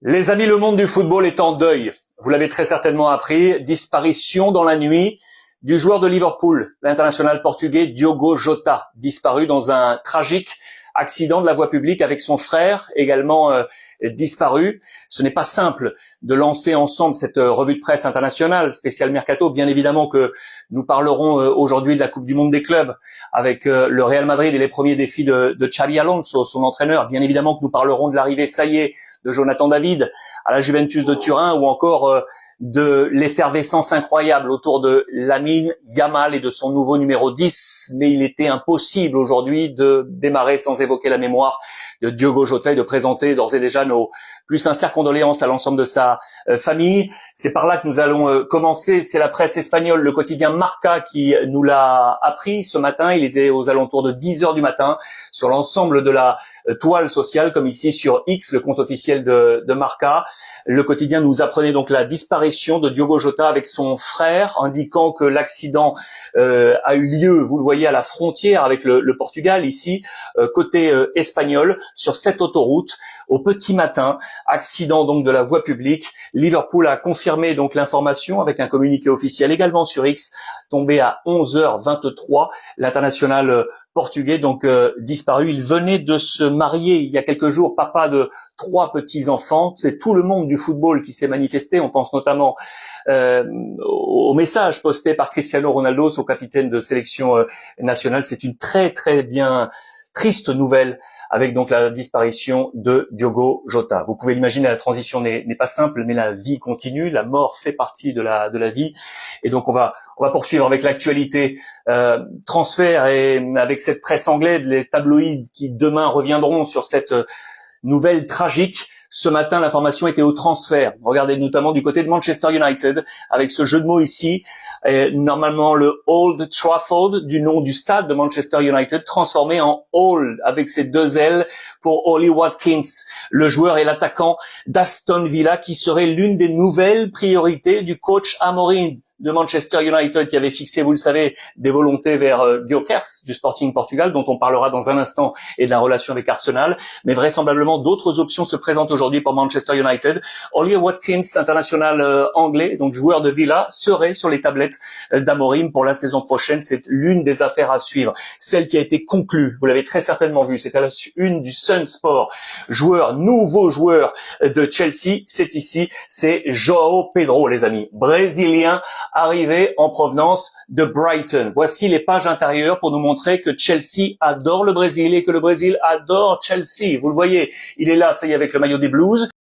Les amis, le monde du football est en deuil. Vous l'avez très certainement appris. Disparition dans la nuit du joueur de Liverpool, l'international portugais Diogo Jota, disparu dans un tragique accident de la voie publique avec son frère, également disparu. Ce n'est pas simple de lancer ensemble cette revue de presse internationale, spéciale Mercato. Bien évidemment que nous parlerons aujourd'hui de la Coupe du Monde des clubs avec le Real Madrid et les premiers défis de Xabi Alonso, son entraîneur. Bien évidemment que nous parlerons de l'arrivée, ça y est, de Jonathan David à la Juventus de Turin, ou encore de l'effervescence incroyable autour de Lamine Yamal et de son nouveau numéro 10. Mais il était impossible aujourd'hui de démarrer sans évoquer la mémoire de Diogo Jota et de présenter d'ores et déjà nos plus sincères condoléances à l'ensemble de sa famille. C'est par là que nous allons commencer. C'est la presse espagnole, le quotidien Marca, qui nous l'a appris ce matin. Il était aux alentours de 10 heures du matin sur l'ensemble de la toile sociale, comme ici sur X, le compte officiel de Marca. Le quotidien nous apprenait donc la disparition de Diogo Jota avec son frère, indiquant que l'accident a eu lieu, vous le voyez, à la frontière avec le Portugal, ici, côté espagnol, sur cette autoroute, au petit matin. Accident donc de la voie publique. Liverpool a confirmé donc l'information avec un communiqué officiel également sur X, tombé à 11h23. L'international portugais donc disparu. Il venait de se marier il y a quelques jours, papa de 3 petits-enfants. C'est tout le monde du football qui s'est manifesté. On pense notamment au message posté par Cristiano Ronaldo, son capitaine de sélection nationale. C'est une très très bien triste nouvelle avec donc la disparition de Diogo Jota. Vous pouvez l'imaginer, la transition n'est pas simple, mais la vie continue, la mort fait partie de la vie. Et donc on va poursuivre avec l'actualité transfert, et avec cette presse anglaise, les tabloïds qui demain reviendront sur cette nouvelle tragique. Ce matin, l'information était au transfert. Regardez notamment du côté de Manchester United, avec ce jeu de mots ici. Normalement, le Old Trafford, du nom du stade de Manchester United, transformé en Old, avec ses 2 L pour Ollie Watkins, le joueur et l'attaquant d'Aston Villa, qui serait l'une des nouvelles priorités du coach Amorim de Manchester United, qui avait fixé, vous le savez, des volontés vers Gyökeres du Sporting Portugal, dont on parlera dans un instant, et de la relation avec Arsenal. Mais vraisemblablement, d'autres options se présentent aujourd'hui pour Manchester United. Ollie Watkins, international anglais, donc joueur de Villa, serait sur les tablettes d'Amorim pour la saison prochaine. C'est l'une des affaires à suivre. Celle qui a été conclue, vous l'avez très certainement vu, c'est à la une du Sun Sport. Nouveau joueur de Chelsea, c'est ici, c'est João Pedro, les amis. Brésilien, arrivé en provenance de Brighton. Voici les pages intérieures pour nous montrer que Chelsea adore le Brésil et que le Brésil adore Chelsea. Vous le voyez, il est là, ça y est, avec le maillot des Blues.